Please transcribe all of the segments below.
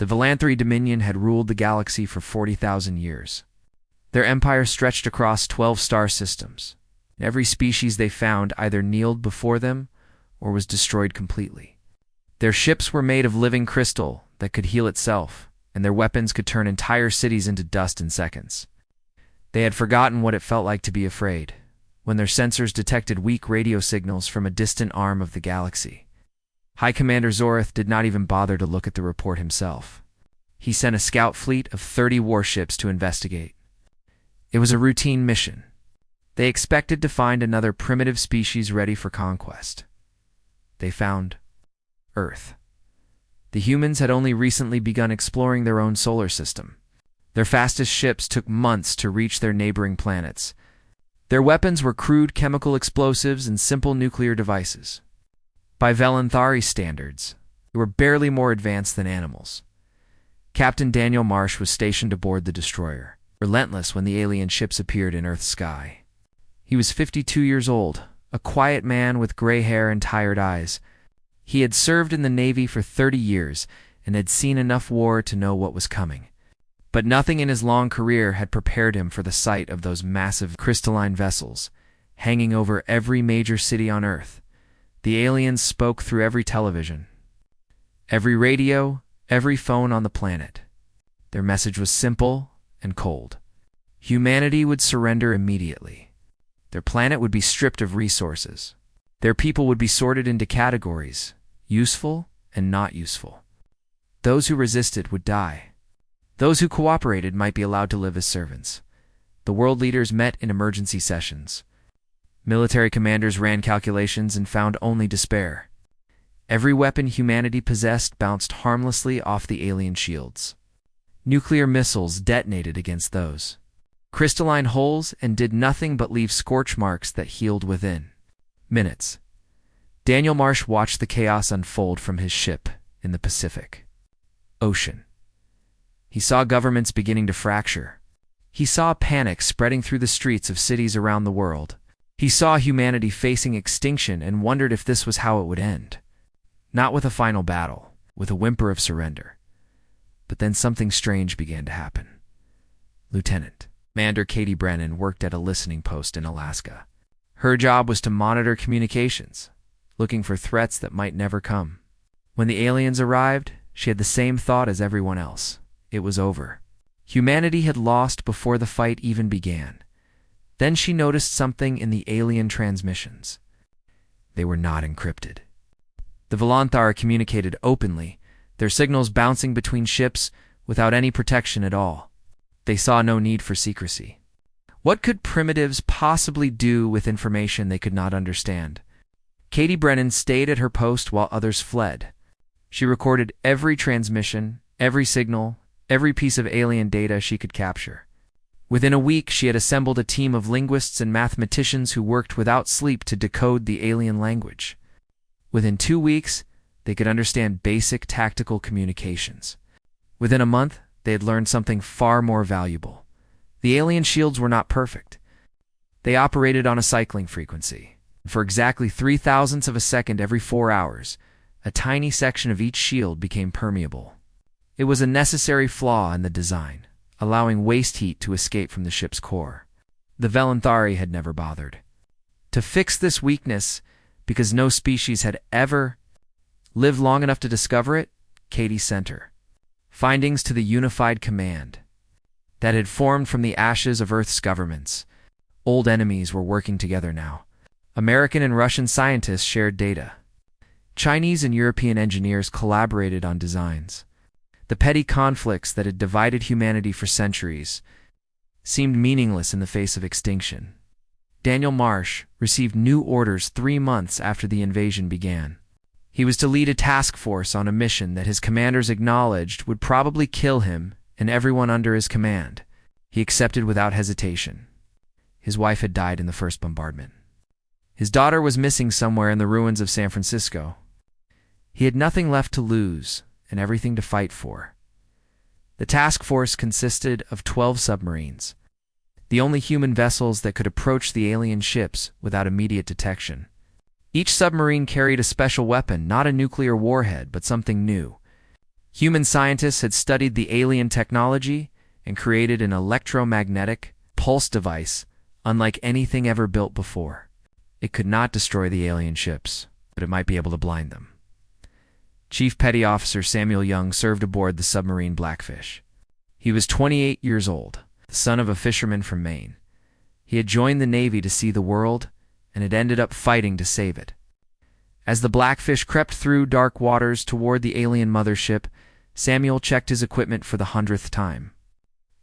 The Volanthri Dominion had ruled the galaxy for 40,000 years. Their empire stretched across 12 star systems. Every species they found either kneeled before them or was destroyed completely. Their ships were made of living crystal that could heal itself, and their weapons could turn entire cities into dust in seconds. They had forgotten what it felt like to be afraid, when their sensors detected weak radio signals from a distant arm of the galaxy. High Commander Zorith did not even bother to look at the report himself. He sent a scout fleet of 30 warships to investigate. It was a routine mission. They expected to find another primitive species ready for conquest. They found Earth. The humans had only recently begun exploring their own solar system. Their fastest ships took months to reach their neighboring planets. Their weapons were crude chemical explosives and simple nuclear devices. By Volanthri standards, they were barely more advanced than animals. Captain Daniel Marsh was stationed aboard the destroyer, relentless when the alien ships appeared in Earth's sky. He was 52 years old, a quiet man with gray hair and tired eyes. He had served in the Navy for 30 years and had seen enough war to know what was coming. But nothing in his long career had prepared him for the sight of those massive crystalline vessels, hanging over every major city on Earth. The aliens spoke through every television, every radio, every phone on the planet. Their message was simple and cold. Humanity would surrender immediately. Their planet would be stripped of resources. Their people would be sorted into categories, useful and not useful. Those who resisted would die. Those who cooperated might be allowed to live as servants. The world leaders met in emergency sessions. Military commanders ran calculations and found only despair. Every weapon humanity possessed bounced harmlessly off the alien shields. Nuclear missiles detonated against those crystalline holes and did nothing but leave scorch marks that healed within minutes. Daniel Marsh watched the chaos unfold from his ship in the Pacific Ocean. He saw governments beginning to fracture. He saw panic spreading through the streets of cities around the world. He saw humanity facing extinction and wondered if this was how it would end. Not with a final battle, with a whimper of surrender. But then something strange began to happen. Lieutenant Commander Katie Brennan worked at a listening post in Alaska. Her job was to monitor communications, looking for threats that might never come. When the aliens arrived, she had the same thought as everyone else. It was over. Humanity had lost before the fight even began. Then she noticed something in the alien transmissions. They were not encrypted. The Volanthri communicated openly, their signals bouncing between ships without any protection at all. They saw no need for secrecy. What could primitives possibly do with information they could not understand? Katie Brennan stayed at her post while others fled. She recorded every transmission, every signal, every piece of alien data she could capture. Within a week, she had assembled a team of linguists and mathematicians who worked without sleep to decode the alien language. Within 2 weeks, they could understand basic tactical communications. Within a month, they had learned something far more valuable. The alien shields were not perfect. They operated on a cycling frequency. For exactly 0.003 of a second every 4 hours, a tiny section of each shield became permeable. It was a necessary flaw in the design, allowing waste heat to escape from the ship's core. The Volanthri had never bothered to fix this weakness because no species had ever lived long enough to discover it. Katie sent her findings to the unified command that had formed from the ashes of Earth's governments. Old enemies were working together now. American and Russian scientists shared data. Chinese and European engineers collaborated on designs. The petty conflicts that had divided humanity for centuries seemed meaningless in the face of extinction. Daniel Marsh received new orders 3 months after the invasion began. He was to lead a task force on a mission that his commanders acknowledged would probably kill him and everyone under his command. He accepted without hesitation. His wife had died in the first bombardment. His daughter was missing somewhere in the ruins of San Francisco. He had nothing left to lose and everything to fight for. The task force consisted of 12 submarines, the only human vessels that could approach the alien ships without immediate detection. Each submarine carried a special weapon, not a nuclear warhead, but something new. Human scientists had studied the alien technology and created an electromagnetic pulse device unlike anything ever built before. It could not destroy the alien ships, but it might be able to blind them. Chief Petty Officer Samuel Young served aboard the submarine Blackfish. He was 28 years old, the son of a fisherman from Maine. He had joined the Navy to see the world and had ended up fighting to save it. As the Blackfish crept through dark waters toward the alien mothership, Samuel checked his equipment for the 100th time.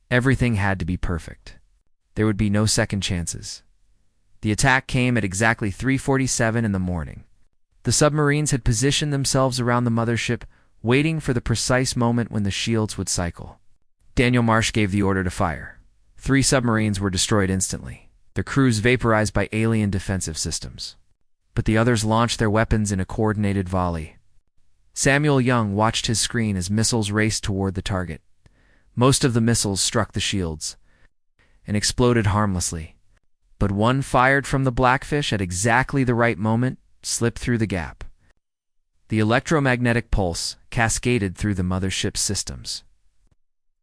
Everything had to be perfect. There would be no second chances. The attack came at exactly 3:47 in the morning. The submarines had positioned themselves around the mothership, waiting for the precise moment when the shields would cycle. Daniel Marsh gave the order to fire. 3 submarines were destroyed instantly, their crews vaporized by alien defensive systems. But the others launched their weapons in a coordinated volley. Samuel Young watched his screen as missiles raced toward the target. Most of the missiles struck the shields and exploded harmlessly, but one fired from the Blackfish at exactly the right moment slipped through the gap. The electromagnetic pulse cascaded through the mothership's systems.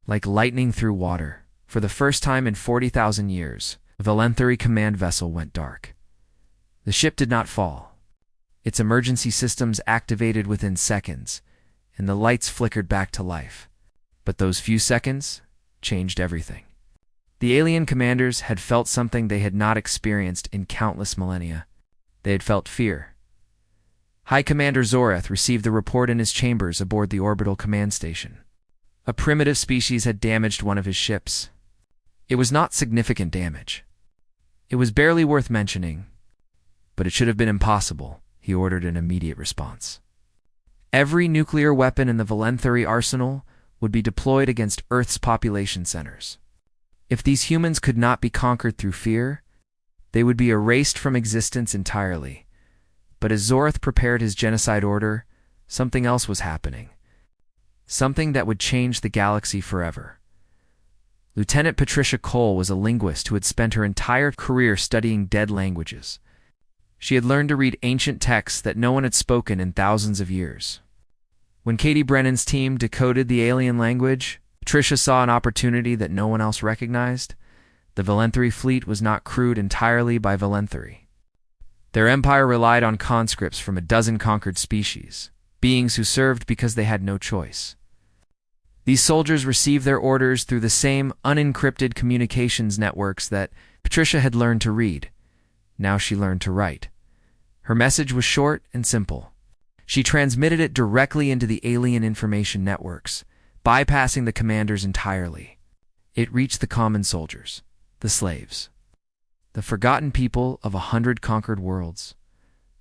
Like lightning through water, for the first time in 40,000 years, the Valenthari command vessel went dark. The ship did not fall. Its emergency systems activated within seconds, and the lights flickered back to life. But those few seconds changed everything. The alien commanders had felt something they had not experienced in countless millennia. They had felt fear. High Commander Zorath received the report in his chambers aboard the orbital command station. A primitive species had damaged one of his ships. It was not significant damage. It was barely worth mentioning, but it should have been impossible. He ordered an immediate response. Every nuclear weapon in the Valenthari arsenal would be deployed against Earth's population centers. If these humans could not be conquered through fear, they would be erased from existence entirely. But as Zorath prepared his genocide order, something else was happening. Something that would change the galaxy forever. Lieutenant Patricia Cole was a linguist who had spent her entire career studying dead languages. She had learned to read ancient texts that no one had spoken in thousands of years. When Katie Brennan's team decoded the alien language, Patricia saw an opportunity that no one else recognized. The Valenthari fleet was not crewed entirely by Valenthari. Their empire relied on conscripts from a dozen conquered species, beings who served because they had no choice. These soldiers received their orders through the same unencrypted communications networks that Patricia had learned to read. Now she learned to write. Her message was short and simple. She transmitted it directly into the alien information networks, bypassing the commanders entirely. It reached the common soldiers, the slaves, the forgotten people of 100 conquered worlds.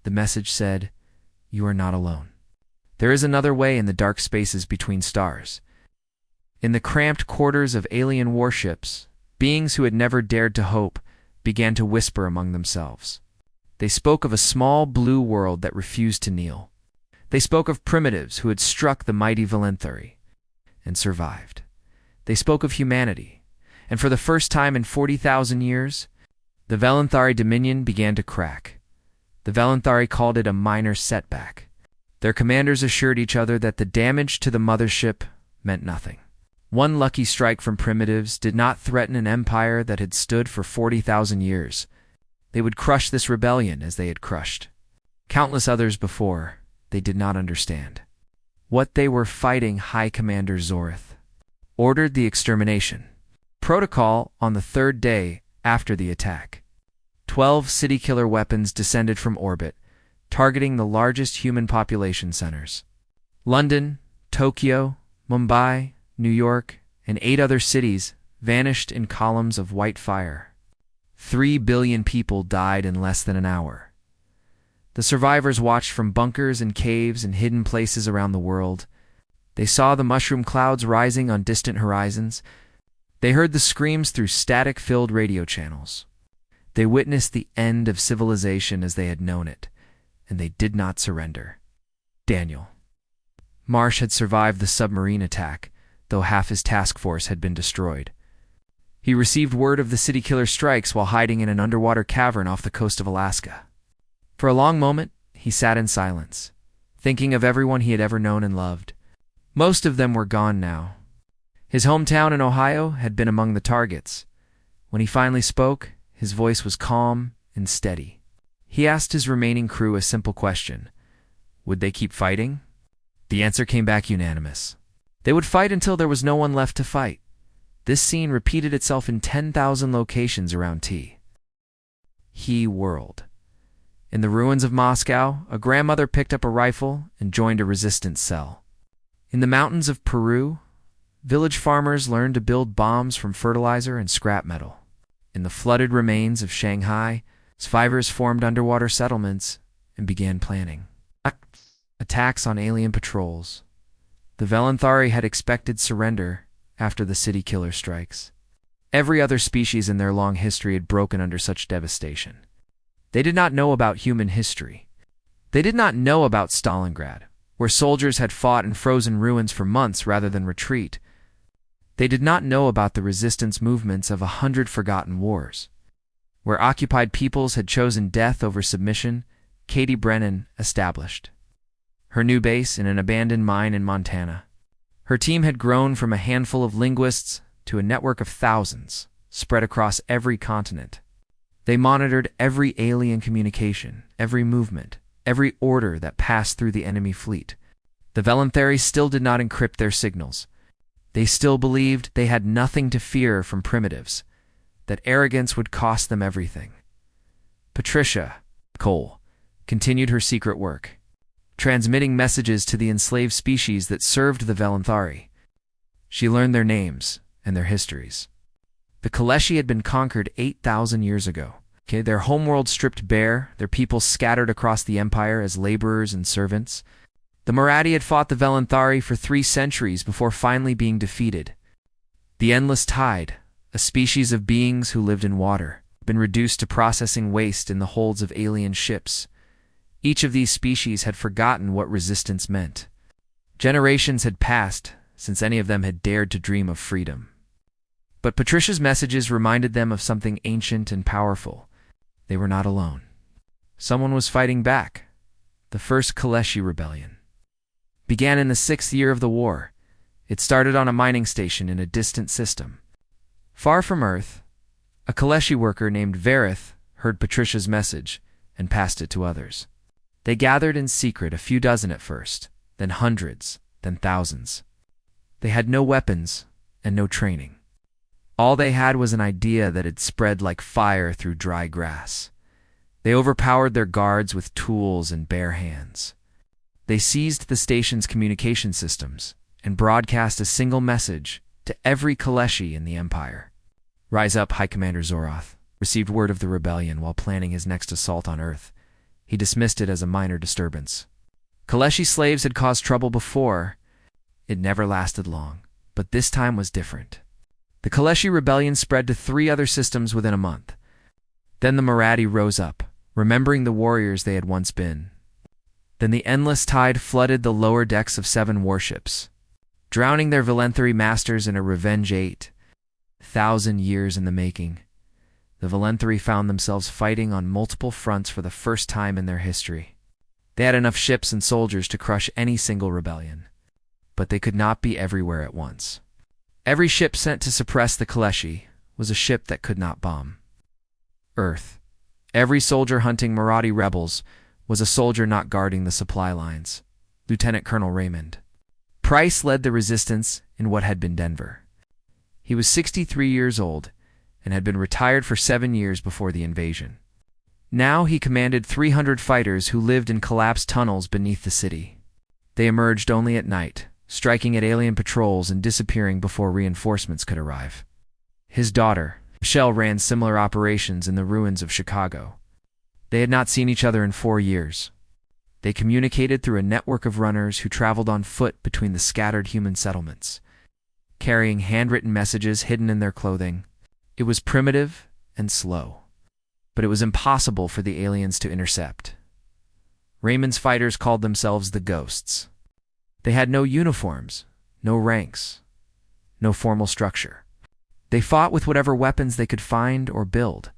The message said, "You are not alone. There is another way in the dark spaces between stars." In the cramped quarters of alien warships, beings who had never dared to hope began to whisper among themselves. They spoke of a small blue world that refused to kneel. They spoke of primitives who had struck the mighty Valenthari and survived. They spoke of humanity, and for the first time in 40,000 years, the Valenthari dominion began to crack. The Valenthari called it a minor setback. Their commanders assured each other that the damage to the mothership meant nothing. One lucky strike from primitives did not threaten an empire that had stood for 40,000 years. They would crush this rebellion as they had crushed countless others before. They did not understand what they were fighting. High Commander Zorath ordered the extermination protocol on the 3rd day after the attack. 12 city-killer weapons descended from orbit, targeting the largest human population centers. London, Tokyo, Mumbai, New York, and 8 other cities vanished in columns of white fire. 3 billion people died in less than an hour. The survivors watched from bunkers and caves and hidden places around the world. They saw the mushroom clouds rising on distant horizons. They heard the screams through static-filled radio channels. They witnessed the end of civilization as they had known it, and they did not surrender. Daniel Marsh had survived the submarine attack, though half his task force had been destroyed. He received word of the city-killer strikes while hiding in an underwater cavern off the coast of Alaska. For a long moment, he sat in silence, thinking of everyone he had ever known and loved. Most of them were gone now. His hometown in Ohio had been among the targets. When he finally spoke, his voice was calm and steady. He asked his remaining crew a simple question. Would they keep fighting? The answer came back unanimous. They would fight until there was no one left to fight. This scene repeated itself in 10,000 locations around He World. In the ruins of Moscow, a grandmother picked up a rifle and joined a resistance cell. In the mountains of Peru, village farmers learned to build bombs from fertilizer and scrap metal. In the flooded remains of Shanghai, survivors formed underwater settlements and began planning attacks on alien patrols. The Velanthari had expected surrender after the city killer strikes. Every other species in their long history had broken under such devastation. They did not know about human history. They did not know about Stalingrad, where soldiers had fought in frozen ruins for months rather than retreat. They did not know about the resistance movements of 100 forgotten wars. Where occupied peoples had chosen death over submission, Katie Brennan established her new base in an abandoned mine in Montana. Her team had grown from a handful of linguists to a network of thousands, spread across every continent. They monitored every alien communication, every movement, every order that passed through the enemy fleet. The Velanthari still did not encrypt their signals. They still believed they had nothing to fear from primitives, that arrogance would cost them everything. Patricia Cole continued her secret work, transmitting messages to the enslaved species that served the Velanthari. She learned their names and their histories. The Kaleshi had been conquered 8,000 years ago. Their homeworld stripped bare, their people scattered across the empire as laborers and servants. The Marathi had fought the Velanthari for 3 centuries before finally being defeated. The Endless Tide, a species of beings who lived in water, had been reduced to processing waste in the holds of alien ships. Each of these species had forgotten what resistance meant. Generations had passed since any of them had dared to dream of freedom. But Patricia's messages reminded them of something ancient and powerful. They were not alone. Someone was fighting back. The first Kaleshi rebellion began in the 6th year of the war. It started on a mining station in a distant system. Far from Earth, a Kaleshi worker named Verith heard Patricia's message and passed it to others. They gathered in secret, a few dozen at first, then hundreds, then thousands. They had no weapons and no training. All they had was an idea that had spread like fire through dry grass. They overpowered their guards with tools and bare hands. They seized the station's communication systems and broadcast a single message to every Kaleshi in the Empire. Rise up, High Commander Zoroth received word of the rebellion while planning his next assault on Earth. He dismissed it as a minor disturbance. Kaleshi slaves had caused trouble before. It never lasted long, but this time was different. The Kaleshi rebellion spread to 3 other systems within a month. Then the Marathi rose up, remembering the warriors they had once been. Then the endless tide flooded the lower decks of 7 warships, drowning their Velanthari masters in a revenge 8,000 years in the making. The Velanthari found themselves fighting on multiple fronts for the first time in their history. They had enough ships and soldiers to crush any single rebellion, but they could not be everywhere at once. Every ship sent to suppress the Kaleshi was a ship that could not bomb Earth. Every soldier hunting Marathi rebels was a soldier not guarding the supply lines. Lieutenant Colonel Raymond Price led the resistance in what had been Denver. He was 63 years old and had been retired for 7 years before the invasion. Now he commanded 300 fighters who lived in collapsed tunnels beneath the city. They emerged only at night, striking at alien patrols and disappearing before reinforcements could arrive. His daughter, Michelle, ran similar operations in the ruins of Chicago. They had not seen each other in 4 years. They communicated through a network of runners who traveled on foot between the scattered human settlements, carrying handwritten messages hidden in their clothing. It was primitive and slow, but it was impossible for the aliens to intercept. Raymond's fighters called themselves the Ghosts. They had no uniforms, no ranks, no formal structure. They fought with whatever weapons they could find or build.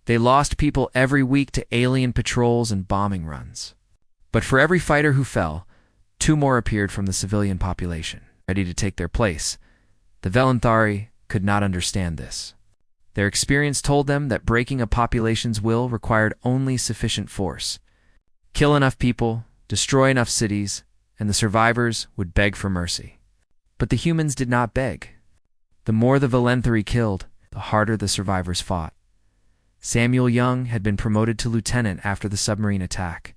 They lost people every week to alien patrols and bombing runs. But for every fighter who fell, Two more appeared from the civilian population, ready to take their place. The Velanthari could not understand this. Their experience told them that breaking a population's will required only sufficient force. Kill enough people, destroy enough cities, and the survivors would beg for mercy. But the humans did not beg. The more the Velanthari killed, the harder the survivors fought. Samuel Young had been promoted to lieutenant after the submarine attack.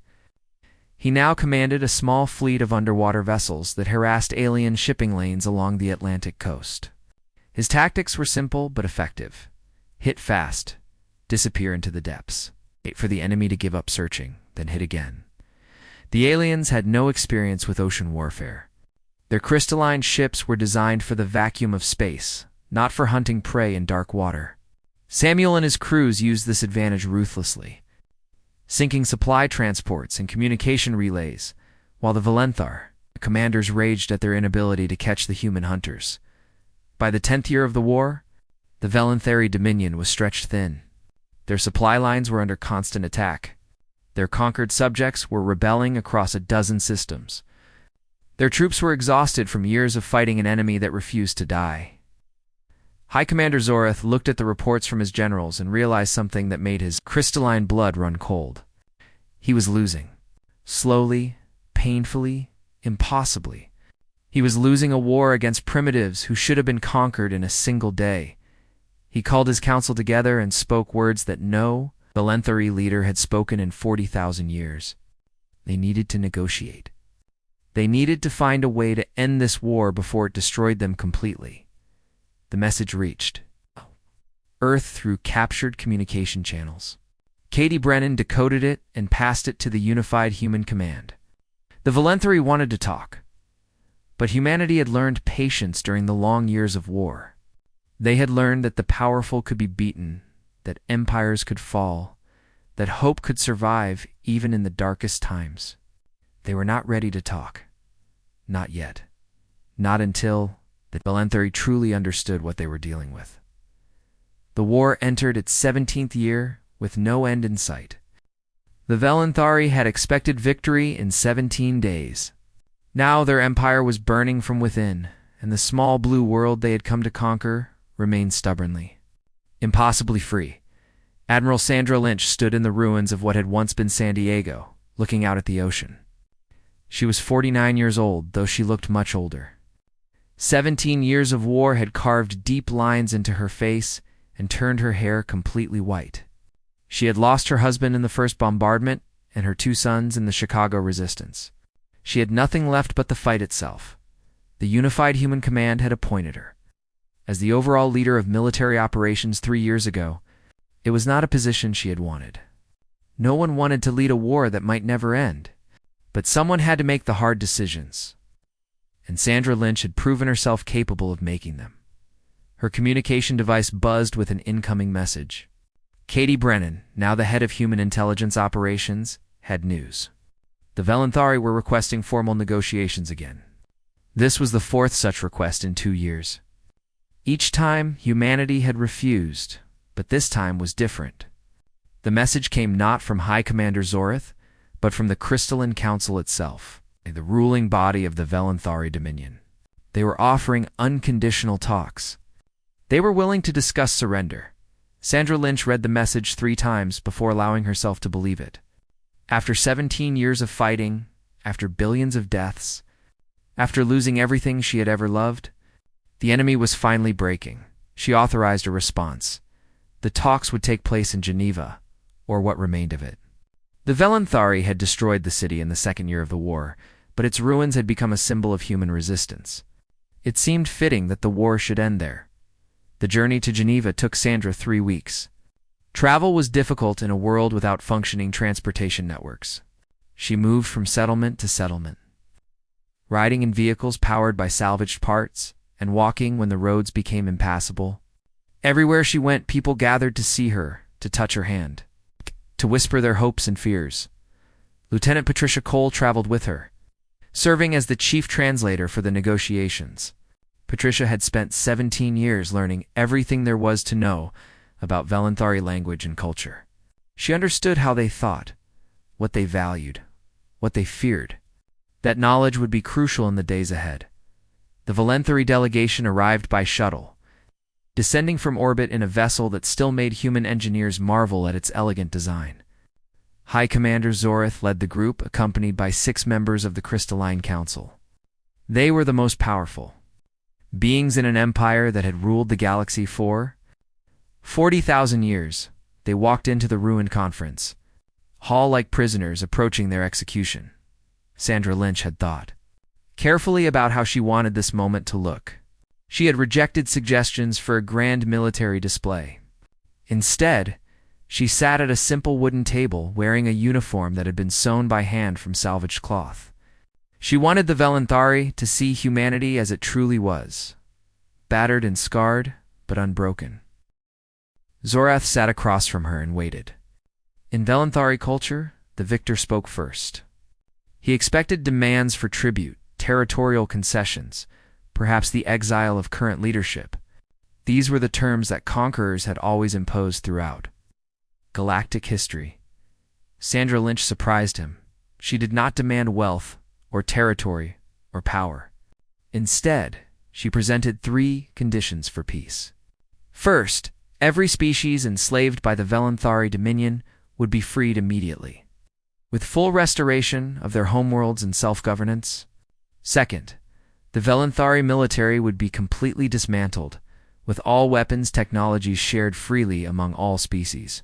He now commanded a small fleet of underwater vessels that harassed alien shipping lanes along the Atlantic coast. His tactics were simple but effective. Hit fast, disappear into the depths, wait for the enemy to give up searching, then hit again. The aliens had no experience with ocean warfare. Their crystalline ships were designed for the vacuum of space, not for hunting prey in dark water. Samuel and his crews used this advantage ruthlessly, sinking supply transports and communication relays, while the Velanthar, the commanders, raged at their inability to catch the human hunters. By the 10th year of the war, the Velanthari dominion was stretched thin. Their supply lines were under constant attack. Their conquered subjects were rebelling across a dozen systems. Their troops were exhausted from years of fighting an enemy that refused to die. High Commander Zorath looked at the reports from his generals and realized something that made his crystalline blood run cold. He was losing. Slowly, painfully, impossibly. He was losing a war against primitives who should have been conquered in a single day. He called his council together and spoke words that no Velanthari leader had spoken in 40,000 years. They needed to negotiate. They needed to find a way to end this war before it destroyed them completely. The message reached Earth through captured communication channels. Katie Brennan decoded it and passed it to the unified human command. The Velanthari wanted to talk, but humanity had learned patience during the long years of war. They had learned that the powerful could be beaten, that empires could fall, that hope could survive even in the darkest times. They were not ready to talk. Not yet. Not until the Velanthari truly understood what they were dealing with. The war entered its 17th year with no end in sight. The Velanthari had expected victory in 17 days. Now their empire was burning from within, and the small blue world they had come to conquer remained stubbornly, impossibly free. Admiral Sandra Lynch stood in the ruins of what had once been San Diego, looking out at the ocean. She was 49 years old, though she looked much older. 17 years of war had carved deep lines into her face and turned her hair completely white. She had lost her husband in the first bombardment and her 2 sons in the Chicago resistance. She had nothing left but the fight itself. The unified human command had appointed her. As the overall leader of military operations 3 years ago, it was not a position she had wanted. No one wanted to lead a war that might never end, but someone had to make the hard decisions. And Sandra Lynch had proven herself capable of making them. Her communication device buzzed with an incoming message. Katie Brennan, now the head of Human Intelligence Operations, had news. The Velanthari were requesting formal negotiations again. This was the 4th such request in 2 years. Each time, humanity had refused, but this time was different. The message came not from High Commander Zorath, but from the Crystalline Council itself, the ruling body of the Velanthari Dominion. They were offering unconditional talks. They were willing to discuss surrender. Sandra Lynch read the message 3 times before allowing herself to believe it. After 17 years of fighting, after billions of deaths, after losing everything she had ever loved, the enemy was finally breaking. She authorized a response. The talks would take place in Geneva, or what remained of it. The Velanthari had destroyed the city in the 2nd year of the war, but its ruins had become a symbol of human resistance. It seemed fitting that the war should end there. The journey to Geneva took Sandra 3 weeks. Travel was difficult in a world without functioning transportation networks. She moved from settlement to settlement, riding in vehicles powered by salvaged parts and walking when the roads became impassable. Everywhere she went, people gathered to see her, to touch her hand, to whisper their hopes and fears. Lieutenant Patricia Cole traveled with her, serving as the chief translator for the negotiations. Patricia had spent 17 years learning everything there was to know about Velanthari language and culture. She understood how they thought, what they valued, what they feared. That knowledge would be crucial in the days ahead. The Valenthari delegation arrived by shuttle, descending from orbit in a vessel that still made human engineers marvel at its elegant design. High Commander Zorath led the group, accompanied by 6 members of the Crystalline Council. They were the most powerful beings in an empire that had ruled the galaxy for 40,000 years. They walked into the ruined conference hall like prisoners approaching their execution. Sandra Lynch had thought carefully about how she wanted this moment to look. She had rejected suggestions for a grand military display. Instead, she sat at a simple wooden table wearing a uniform that had been sewn by hand from salvaged cloth. She wanted the Valenthari to see humanity as it truly was, battered and scarred, but unbroken. Zorath sat across from her and waited. In Valenthari culture, the victor spoke first. He expected demands for tribute, territorial concessions, perhaps the exile of current leadership. These were the terms that conquerors had always imposed throughout galactic history. Sandra Lynch surprised him. She did not demand wealth, or territory, or power. Instead, she presented 3 conditions for peace. First, every species enslaved by the Valenthari dominion would be freed immediately, with full restoration of their homeworlds and self-governance. Second, the Valenthari military would be completely dismantled, with all weapons technologies shared freely among all species.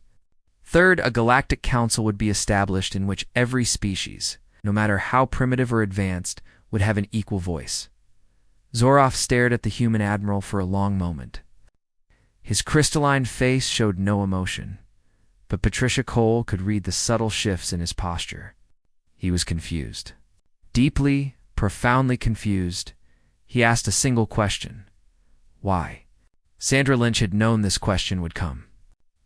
Third, a galactic council would be established in which every species, no matter how primitive or advanced, would have an equal voice. Zorath stared at the human admiral for a long moment. His crystalline face showed no emotion, but Patricia Cole could read the subtle shifts in his posture. He was confused. Deeply, profoundly confused, he asked a single question. Why? Sandra Lynch had known this question would come.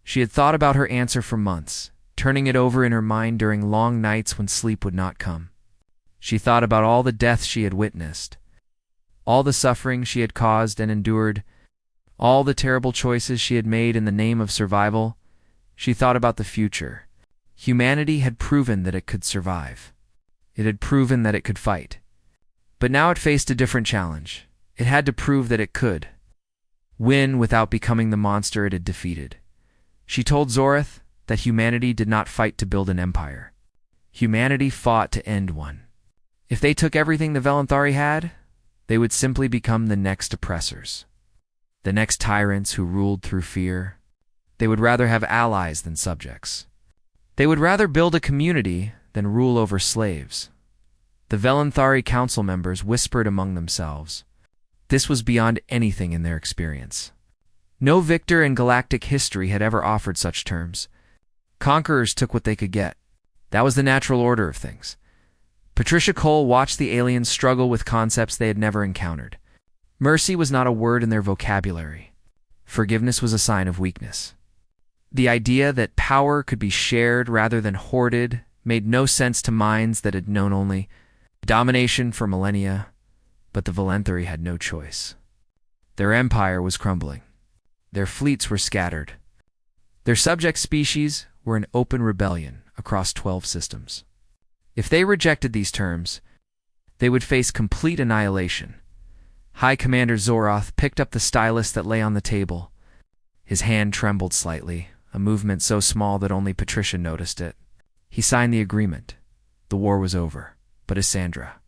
She had thought about her answer for months, turning it over in her mind during long nights when sleep would not come. She thought about all the deaths she had witnessed, all the suffering she had caused and endured, all the terrible choices she had made in the name of survival. She thought about the future. Humanity had proven that it could survive. It had proven that it could fight. But now it faced a different challenge. It had to prove that it could win without becoming the monster it had defeated. She told Zorath that humanity did not fight to build an empire. Humanity fought to end one. If they took everything the Valenthari had, they would simply become the next oppressors, the next tyrants who ruled through fear. They would rather have allies than subjects. They would rather build a community than rule over slaves. The Valenthari council members whispered among themselves. This was beyond anything in their experience. No victor in galactic history had ever offered such terms. Conquerors took what they could get. That was the natural order of things. Patricia Cole watched the aliens struggle with concepts they had never encountered. Mercy was not a word in their vocabulary. Forgiveness was a sign of weakness. The idea that power could be shared rather than hoarded made no sense to minds that had known only domination for millennia, but the Valenthari had no choice. Their empire was crumbling. Their fleets were scattered. Their subject species were in open rebellion across 12 systems. If they rejected these terms, they would face complete annihilation. High Commander Zorath picked up the stylus that lay on the table. His hand trembled slightly, a movement so small that only Patricia noticed it. He signed the agreement. The war was over. But as Sandra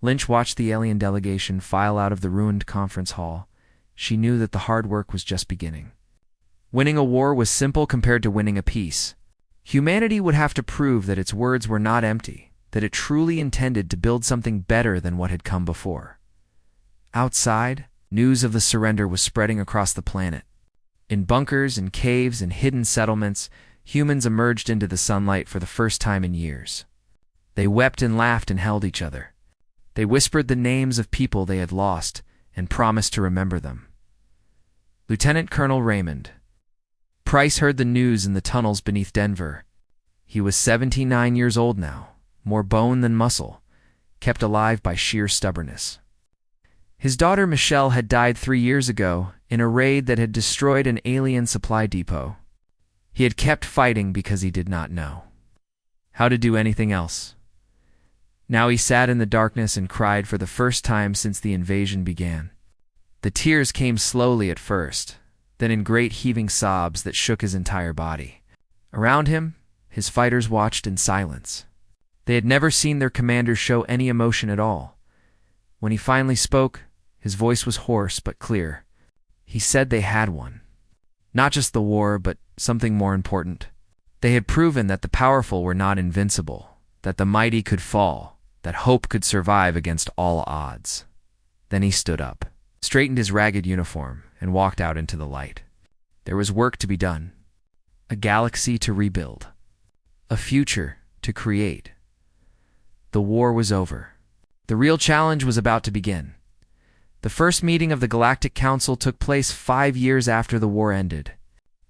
Lynch watched the alien delegation file out of the ruined conference hall, she knew that the hard work was just beginning. Winning a war was simple compared to winning a peace. Humanity would have to prove that its words were not empty, that it truly intended to build something better than what had come before. Outside, news of the surrender was spreading across the planet. In bunkers and caves and hidden settlements, humans emerged into the sunlight for the first time in years. They wept and laughed and held each other. They whispered the names of people they had lost and promised to remember them. Lieutenant Colonel Raymond Price heard the news in the tunnels beneath Denver. He was 79 years old now, more bone than muscle, kept alive by sheer stubbornness. His daughter Michelle had died 3 years ago in a raid that had destroyed an alien supply depot. He had kept fighting because he did not know how to do anything else. Now he sat in the darkness and cried for the first time since the invasion began. The tears came slowly at first, then in great heaving sobs that shook his entire body. Around him, his fighters watched in silence. They had never seen their commander show any emotion at all. When he finally spoke, his voice was hoarse but clear. He said they had won. Not just the war, but something more important. They had proven that the powerful were not invincible, that the mighty could fall, that hope could survive against all odds. Then he stood up, straightened his ragged uniform, and walked out into the light. There was work to be done. A galaxy to rebuild. A future to create. The war was over. The real challenge was about to begin. The first meeting of the Galactic Council took place 5 years after the war ended.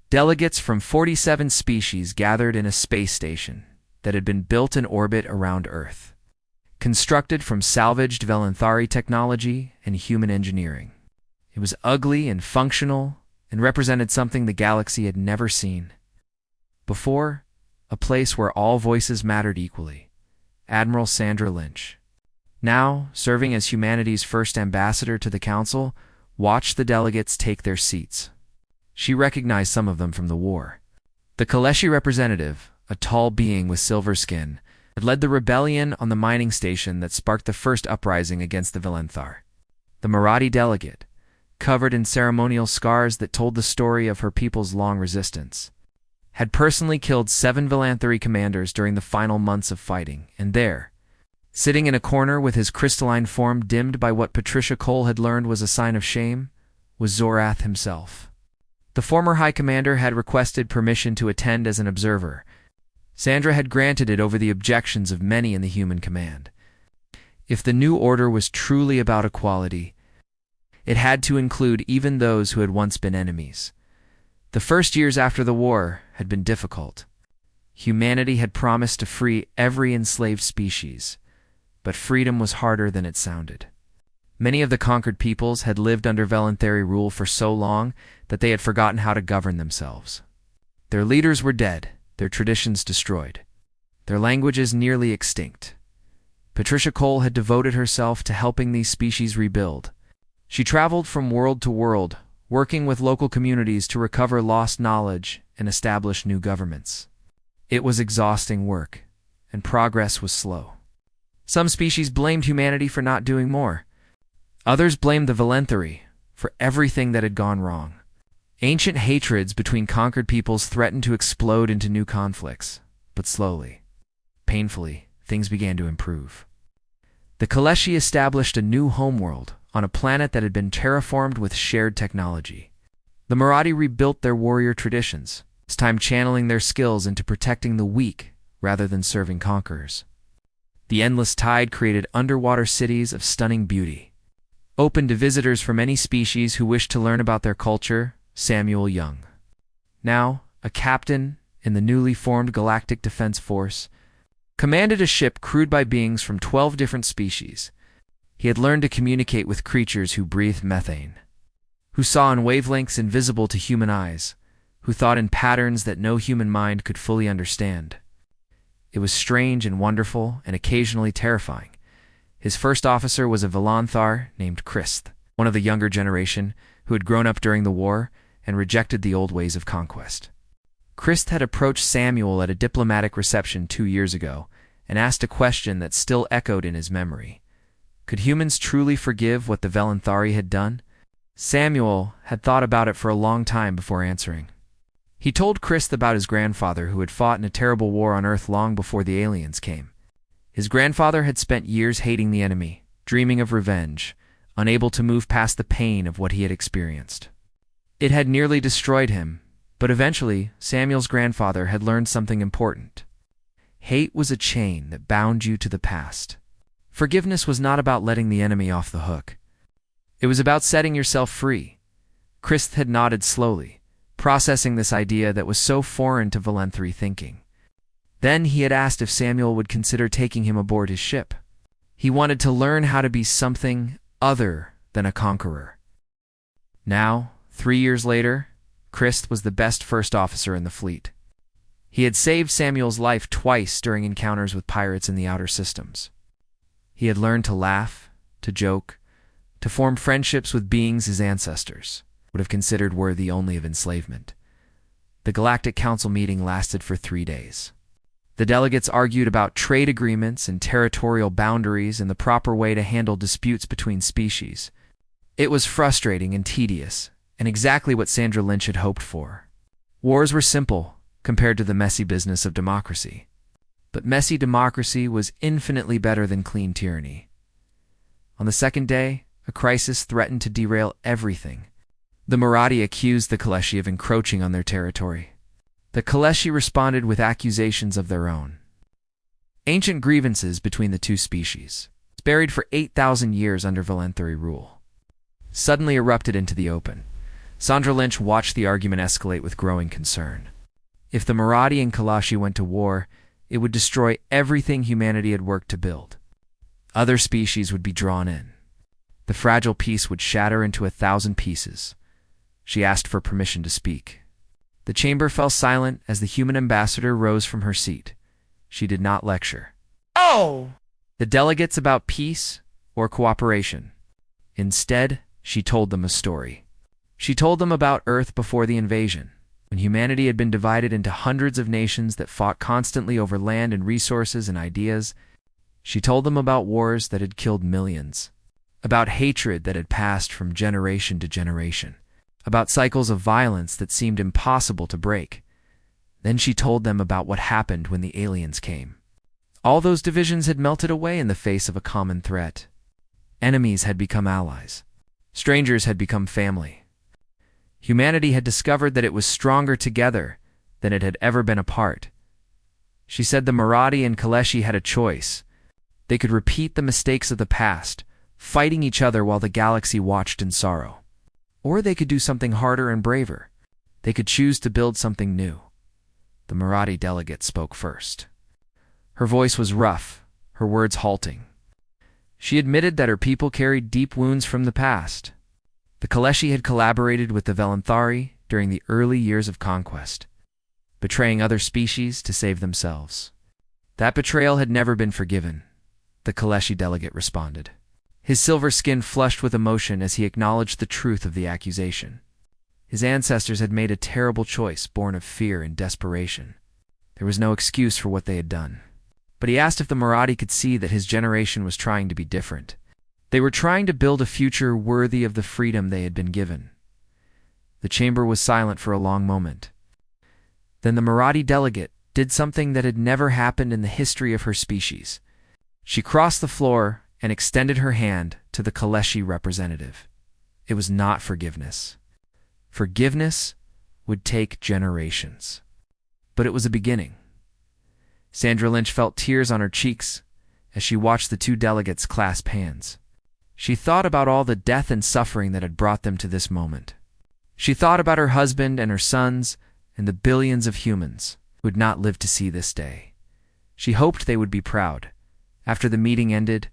Delegates from 47 species gathered in a space station that had been built in orbit around Earth, constructed from salvaged Velanthari technology and human engineering. It was ugly and functional and represented something the galaxy had never seen before, a place where all voices mattered equally. Admiral Sandra Lynch, now serving as humanity's first ambassador to the Council, watched the delegates take their seats. She recognized some of them from the war. The Kaleshi representative, a tall being with silver skin, had led the rebellion on the mining station that sparked the first uprising against the Velanthar. The Marathi delegate, covered in ceremonial scars that told the story of her people's long resistance, had personally killed 7 Velanthari commanders during the final months of fighting, and there, sitting in a corner with his crystalline form dimmed by what Patricia Cole had learned was a sign of shame, was Zorath himself. The former High Commander had requested permission to attend as an observer. Sandra had granted it over the objections of many in the human command. If the new order was truly about equality, it had to include even those who had once been enemies. The first years after the war had been difficult. Humanity had promised to free every enslaved species, but freedom was harder than it sounded. Many of the conquered peoples had lived under Velanthari rule for so long that they had forgotten how to govern themselves. Their leaders were dead, their traditions destroyed, their languages nearly extinct. Patricia Cole had devoted herself to helping these species rebuild. She traveled from world to world, working with local communities to recover lost knowledge and establish new governments. It was exhausting work, and progress was slow. Some species blamed humanity for not doing more. Others blamed the Velanthari for everything that had gone wrong. Ancient hatreds between conquered peoples threatened to explode into new conflicts, but slowly, painfully, things began to improve. The Kaleshi established a new homeworld on a planet that had been terraformed with shared technology. The Marathi rebuilt their warrior traditions, this time channeling their skills into protecting the weak rather than serving conquerors. The endless tide created underwater cities of stunning beauty, open to visitors from any species who wished to learn about their culture. Samuel Young, now a captain in the newly formed Galactic Defense Force, commanded a ship crewed by beings from 12 different species. He had learned to communicate with creatures who breathed methane, who saw in wavelengths invisible to human eyes, who thought in patterns that no human mind could fully understand. It was strange and wonderful and occasionally terrifying. His first officer was a Velanthar named Christ, one of the younger generation, who had grown up during the war and rejected the old ways of conquest. Christ had approached Samuel at a diplomatic reception 2 years ago and asked a question that still echoed in his memory. Could humans truly forgive what the Velanthari had done? Samuel had thought about it for a long time before answering. He told Christ about his grandfather who had fought in a terrible war on Earth long before the aliens came. His grandfather had spent years hating the enemy, dreaming of revenge, unable to move past the pain of what he had experienced. It had nearly destroyed him, but eventually Samuel's grandfather had learned something important. Hate was a chain that bound you to the past. Forgiveness was not about letting the enemy off the hook. It was about setting yourself free. Christ had nodded slowly, processing this idea that was so foreign to Velanthari thinking. Then he had asked if Samuel would consider taking him aboard his ship. He wanted to learn how to be something other than a conqueror. Now, 3 years later, Christ was the best first officer in the fleet. He had saved Samuel's life twice during encounters with pirates in the outer systems. He had learned to laugh, to joke, to form friendships with beings his ancestors would have considered worthy only of enslavement. The Galactic Council meeting lasted for 3 days. The delegates argued about trade agreements and territorial boundaries and the proper way to handle disputes between species. It was frustrating and tedious, and exactly what Sandra Lynch had hoped for. Wars were simple compared to the messy business of democracy. But messy democracy was infinitely better than clean tyranny. On the second day, a crisis threatened to derail everything. The Marathi accused the Kaleshi of encroaching on their territory. The Kaleshi responded with accusations of their own. Ancient grievances between the two species, buried for 8,000 years under Valenthari rule, suddenly erupted into the open. Sandra Lynch watched the argument escalate with growing concern. If the Marathi and Kaleshi went to war, it would destroy everything humanity had worked to build. Other species would be drawn in. The fragile peace would shatter into 1,000 pieces. She asked for permission to speak. The chamber fell silent as the human ambassador rose from her seat. She did not lecture the delegates about peace or cooperation. Instead, she told them a story. She told them about Earth before the invasion, when humanity had been divided into hundreds of nations that fought constantly over land and resources and ideas. She told them about wars that had killed millions, about hatred that had passed from generation to generation, about cycles of violence that seemed impossible to break. Then she told them about what happened when the aliens came. All those divisions had melted away in the face of a common threat. Enemies had become allies. Strangers had become family. Humanity had discovered that it was stronger together than it had ever been apart. She said the Marathi and Kaleshi had a choice. They could repeat the mistakes of the past, fighting each other while the galaxy watched in sorrow. Or they could do something harder and braver. They could choose to build something new. The Marathi delegate spoke first. Her voice was rough, her words halting. She admitted that her people carried deep wounds from the past. The Kaleshi had collaborated with the Valenthari during the early years of conquest, betraying other species to save themselves. That betrayal had never been forgiven, the Kaleshi delegate responded. His silver skin flushed with emotion as he acknowledged the truth of the accusation. His ancestors had made a terrible choice born of fear and desperation. There was no excuse for what they had done. But he asked if the Marathi could see that his generation was trying to be different. They were trying to build a future worthy of the freedom they had been given. The chamber was silent for a long moment. Then the Marathi delegate did something that had never happened in the history of her species. She crossed the floor and extended her hand to the Kaleshi representative. It was not forgiveness. Forgiveness would take generations. But it was a beginning. Sandra Lynch felt tears on her cheeks as she watched the two delegates clasp hands. She thought about all the death and suffering that had brought them to this moment. She thought about her husband and her sons and the billions of humans who would not live to see this day. She hoped they would be proud. After the meeting ended,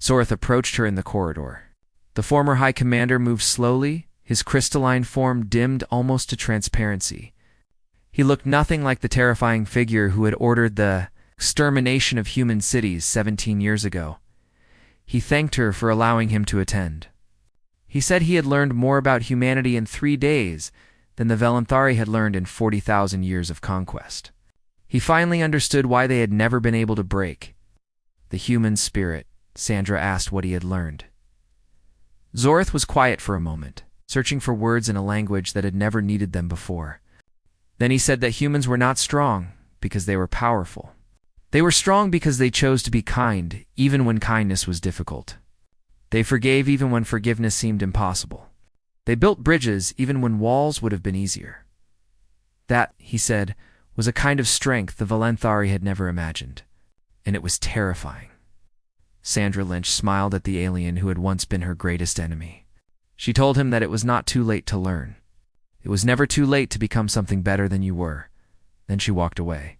Zorath approached her in the corridor. The former High Commander moved slowly, his crystalline form dimmed almost to transparency. He looked nothing like the terrifying figure who had ordered the extermination of human cities 17 years ago. He thanked her for allowing him to attend. He said he had learned more about humanity in 3 days than the Valenthari had learned in 40,000 years of conquest. He finally understood why they had never been able to break the human spirit. Sandra asked what he had learned. Zorath was quiet for a moment, searching for words in a language that had never needed them before. Then he said that humans were not strong because they were powerful. They were strong because they chose to be kind, even when kindness was difficult. They forgave even when forgiveness seemed impossible. They built bridges even when walls would have been easier. That, he said, was a kind of strength the Valenthari had never imagined, and it was terrifying. Sandra Lynch smiled at the alien who had once been her greatest enemy. She told him that it was not too late to learn. It was never too late to become something better than you were. Then she walked away,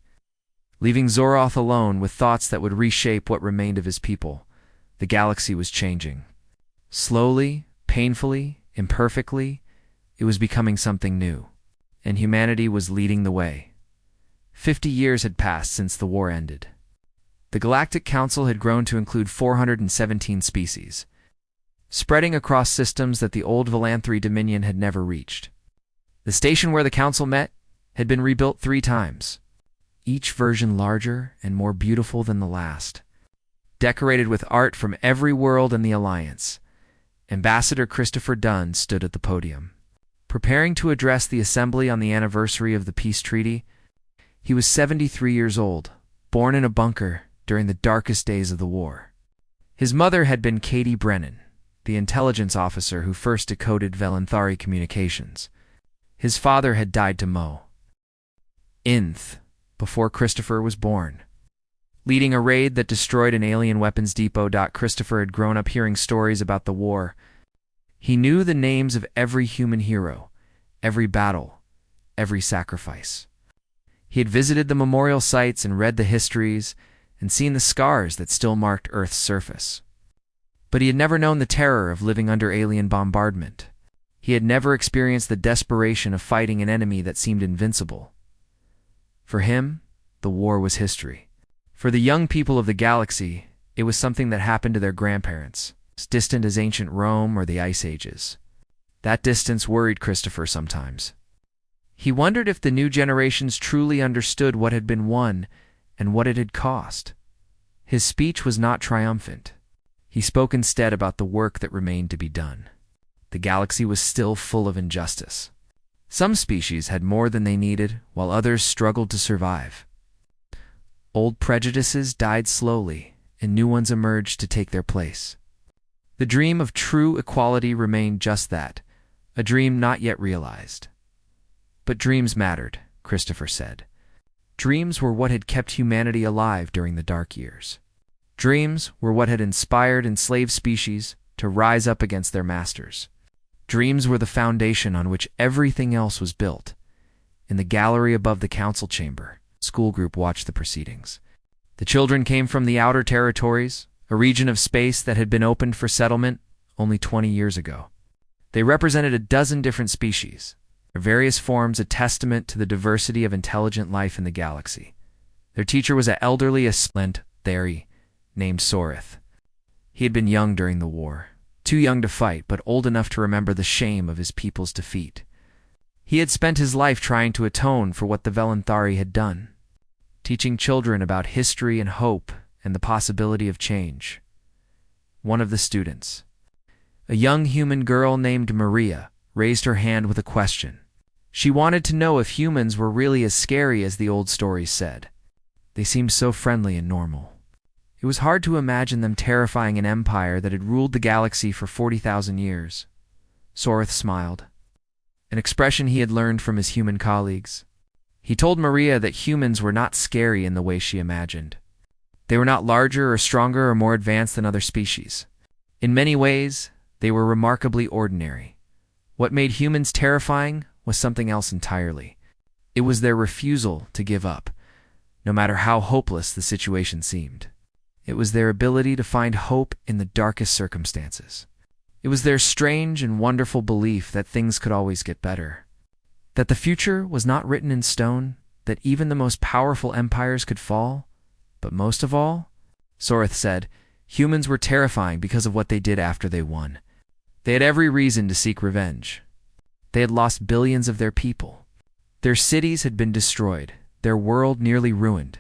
leaving Zorath alone with thoughts that would reshape what remained of his people. The galaxy was changing. Slowly, painfully, imperfectly, it was becoming something new, and humanity was leading the way. 50 years had passed since the war ended. The Galactic Council had grown to include 417 species, spreading across systems that the old Valanthri Dominion had never reached. The station where the Council met had been rebuilt 3 times, each version larger and more beautiful than the last. Decorated with art from every world in the Alliance, Ambassador Christopher Dunn stood at the podium. Preparing to address the Assembly on the anniversary of the peace treaty, he was 73 years old, born in a bunker during the darkest days of the war. His mother had been Katie Brennan, the intelligence officer who first decoded Valanthari communications. His father had died to Mo. Inth before Christopher was born. Leading a raid that destroyed an alien weapons depot. Christopher had grown up hearing stories about the war. He knew the names of every human hero, every battle, every sacrifice. He had visited the memorial sites and read the histories and seen the scars that still marked Earth's surface. But he had never known the terror of living under alien bombardment. He had never experienced the desperation of fighting an enemy that seemed invincible. For him, the war was history. For the young people of the galaxy, it was something that happened to their grandparents, as distant as ancient Rome or the Ice Ages. That distance worried Christopher sometimes. He wondered if the new generations truly understood what had been won and what it had cost. His speech was not triumphant. He spoke instead about the work that remained to be done. The galaxy was still full of injustice. Some species had more than they needed, while others struggled to survive. Old prejudices died slowly, and new ones emerged to take their place. The dream of true equality remained just that, a dream not yet realized. But dreams mattered, Christopher said. Dreams were what had kept humanity alive during the dark years. Dreams were what had inspired enslaved species to rise up against their masters. Dreams were the foundation on which everything else was built. In the gallery above the council chamber, school group watched the proceedings. The children came from the outer territories, a region of space that had been opened for settlement only 20 years ago. They represented a dozen different species, their various forms a testament to the diversity of intelligent life in the galaxy. Their teacher was an elderly Theri named Sorith. He had been young during the war, too young to fight, but old enough to remember the shame of his people's defeat. He had spent his life trying to atone for what the Valanthari had done, teaching children about history and hope and the possibility of change. One of the students, a young human girl named Maria, raised her hand with a question. She wanted to know if humans were really as scary as the old stories said. They seemed so friendly and normal. It was hard to imagine them terrifying an empire that had ruled the galaxy for 40,000 years. Sorith smiled, an expression he had learned from his human colleagues. He told Maria that humans were not scary in the way she imagined. They were not larger or stronger or more advanced than other species. In many ways, they were remarkably ordinary. What made humans terrifying was something else entirely. It was their refusal to give up, no matter how hopeless the situation seemed. It was their ability to find hope in the darkest circumstances. It was their strange and wonderful belief that things could always get better, that the future was not written in stone, that even the most powerful empires could fall. But most of all, Sorith said, humans were terrifying because of what they did after they won. They had every reason to seek revenge. They had lost billions of their people. Their cities had been destroyed, their world nearly ruined.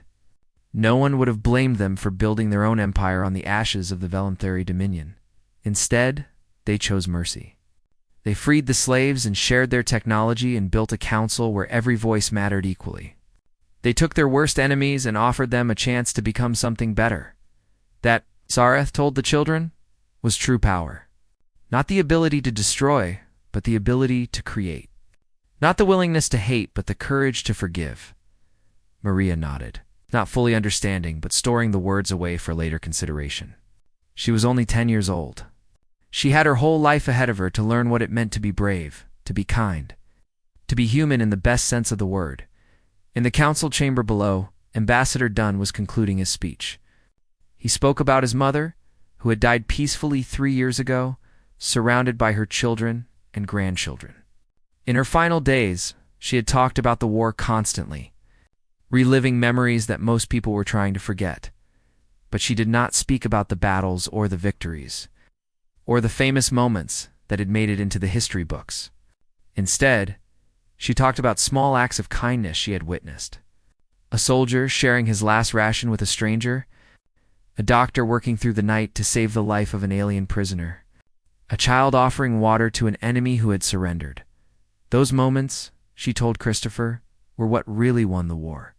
No one would have blamed them for building their own empire on the ashes of the Valanthari Dominion. Instead, they chose mercy. They freed the slaves and shared their technology and built a council where every voice mattered equally. They took their worst enemies and offered them a chance to become something better. That, Sorith told the children, was true power. Not the ability to destroy, but the ability to create. Not the willingness to hate, but the courage to forgive. Maria nodded, not fully understanding, but storing the words away for later consideration. She was only 10 years old. She had her whole life ahead of her to learn what it meant to be brave, to be kind, to be human in the best sense of the word. In the council chamber below, Ambassador Dunn was concluding his speech. He spoke about his mother, who had died peacefully 3 years ago, surrounded by her children and grandchildren. In her final days, she had talked about the war constantly, reliving memories that most people were trying to forget. But she did not speak about the battles or the victories, or the famous moments that had made it into the history books. Instead, she talked about small acts of kindness she had witnessed. A soldier sharing his last ration with a stranger, a doctor working through the night to save the life of an alien prisoner, a child offering water to an enemy who had surrendered. Those moments, she told Christopher, were what really won the war.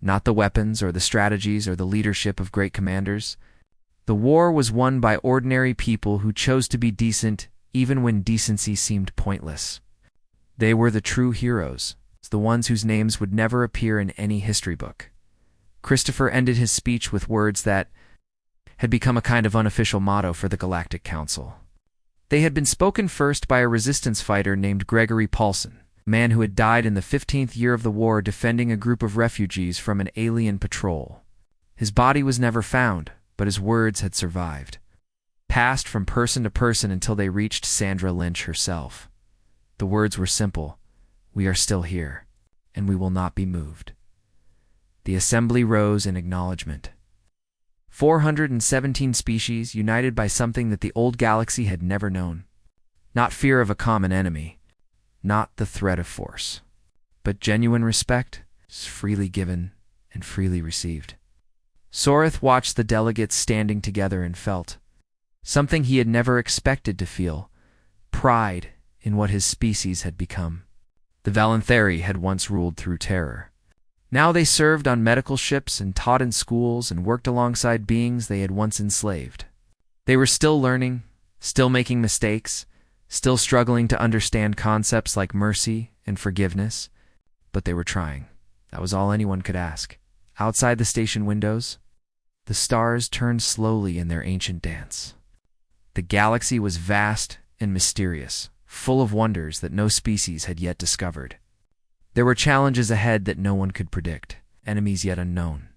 Not the weapons or the strategies or the leadership of great commanders. The war was won by ordinary people who chose to be decent even when decency seemed pointless. They were the true heroes, the ones whose names would never appear in any history book. Christopher ended his speech with words that had become a kind of unofficial motto for the Galactic Council. They had been spoken first by a resistance fighter named Gregory Paulson, a man who had died in the 15th year of the war defending a group of refugees from an alien patrol. His body was never found, but his words had survived, passed from person to person until they reached Sandra Lynch herself. The words were simple: "We are still here, and we will not be moved." The assembly rose in acknowledgement. 417 species united by something that the old galaxy had never known. Not fear of a common enemy, not the threat of force, but genuine respect, freely given and freely received. Sorith watched the delegates standing together and felt something he had never expected to feel: pride in what his species had become. The Valentheri had once ruled through terror. Now they served on medical ships and taught in schools and worked alongside beings they had once enslaved. They were still learning, still making mistakes, still struggling to understand concepts like mercy and forgiveness, but they were trying. That was all anyone could ask. Outside the station windows, the stars turned slowly in their ancient dance. The galaxy was vast and mysterious, full of wonders that no species had yet discovered. There were challenges ahead that no one could predict, enemies yet unknown,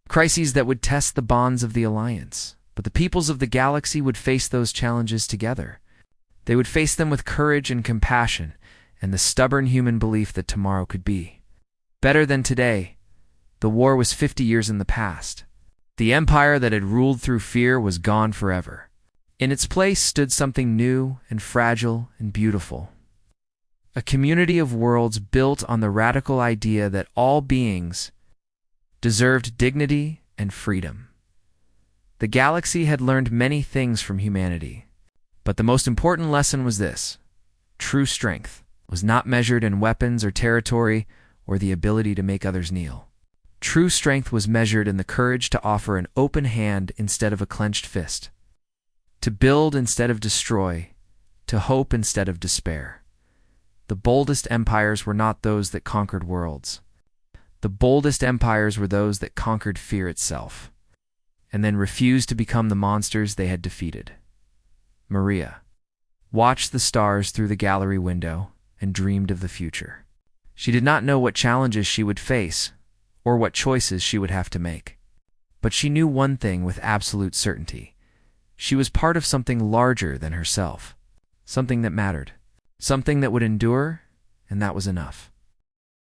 crises that would test the bonds of the Alliance. But the peoples of the galaxy would face those challenges together. They would face them with courage and compassion, and the stubborn human belief that tomorrow could be better than today. The war was 50 years in the past. The empire that had ruled through fear was gone forever. In its place stood something new and fragile and beautiful. A community of worlds built on the radical idea that all beings deserved dignity and freedom. The galaxy had learned many things from humanity, but the most important lesson was this: true strength was not measured in weapons or territory or the ability to make others kneel. True strength was measured in the courage to offer an open hand instead of a clenched fist, to build instead of destroy, to hope instead of despair. The boldest empires were not those that conquered worlds. The boldest empires were those that conquered fear itself, and then refused to become the monsters they had defeated. Maria watched the stars through the gallery window and dreamed of the future. She did not know what challenges she would face or what choices she would have to make. But she knew one thing with absolute certainty: she was part of something larger than herself, something that mattered, something that would endure, and that was enough.